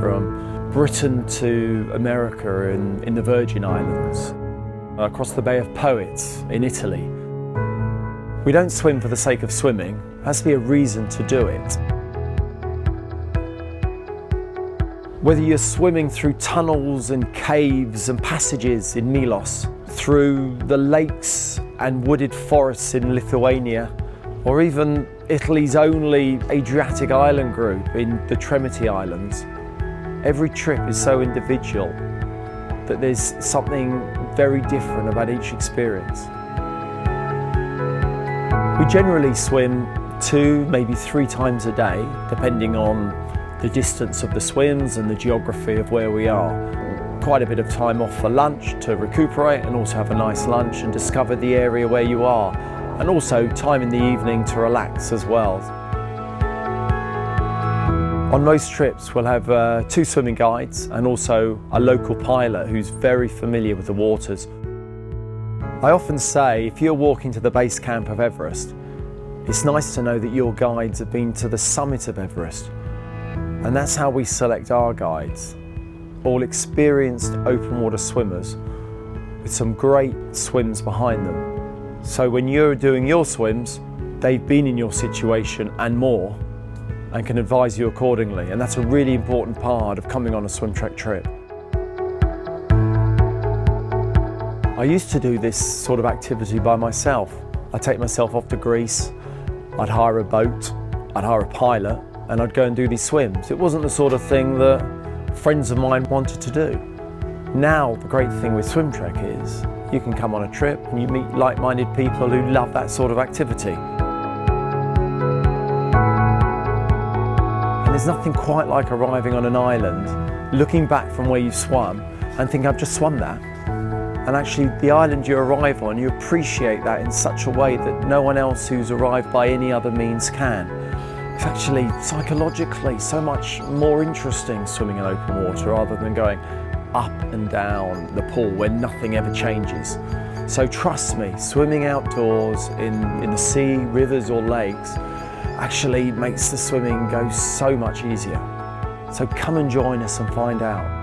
from Britain to America in the Virgin Islands, across the Bay of Poets in Italy. We don't swim for the sake of swimming. There has to be a reason to do it. Whether you're swimming through tunnels and caves and passages in Milos, through the lakes and wooded forests in Lithuania, or even Italy's only Adriatic island group in the Tremiti Islands, every trip is so individual that there's something very different about each experience. We generally swim 2, maybe 3 times a day, depending on the distance of the swims and the geography of where we are. Quite a bit of time off for lunch to recuperate and also have a nice lunch and discover the area where you are, and also time in the evening to relax as well. On most trips we'll have 2 swimming guides and also a local pilot who's very familiar with the waters. I often say if you're walking to the base camp of Everest, it's nice to know that your guides have been to the summit of Everest. And that's how we select our guides. All experienced open water swimmers with some great swims behind them. So when you're doing your swims, they've been in your situation and more and can advise you accordingly. And that's a really important part of coming on a SwimTrek trip. I used to do this sort of activity by myself. I'd take myself off to Greece, I'd hire a boat, I'd hire a pilot, and I'd go and do these swims. It wasn't the sort of thing that friends of mine wanted to do. Now, the great thing with SwimTrek is you can come on a trip and you meet like-minded people who love that sort of activity. And there's nothing quite like arriving on an island, looking back from where you swam and thinking, I've just swum that. And actually, the island you arrive on, you appreciate that in such a way that no one else who's arrived by any other means can. It's actually psychologically so much more interesting swimming in open water rather than going up and down the pool where nothing ever changes. So trust me, swimming outdoors in the sea, rivers or lakes actually makes the swimming go so much easier. So come and join us and find out.